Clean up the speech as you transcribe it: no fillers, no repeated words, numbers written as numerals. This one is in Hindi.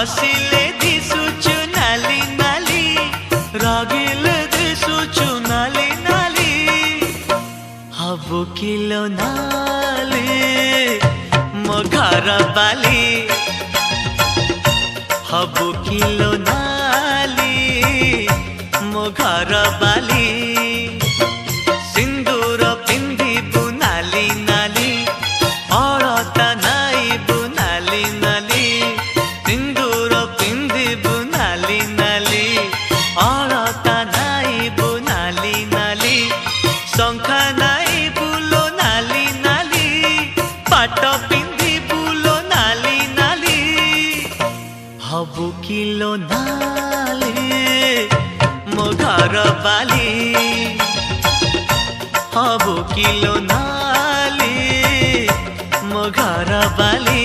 हसिले दिसुचु नाली नाली रागिले दिसुचु नाली नाली हबु किलो नाली मो घर बाली हबु किलो नाली मो घर बाली सिंदूर पिंधिबु नाली नाली अलता नाइबु नाली नाली सिंदूर पिंधिबु नाली नाली अलता नाइबु नाली नाली शंखा नाइबु लो नाली नाली पाट पिंधिबु लो नाली नाली हबु किलो नाली मो घर बाली हबु किलो नाली मो घर बाली।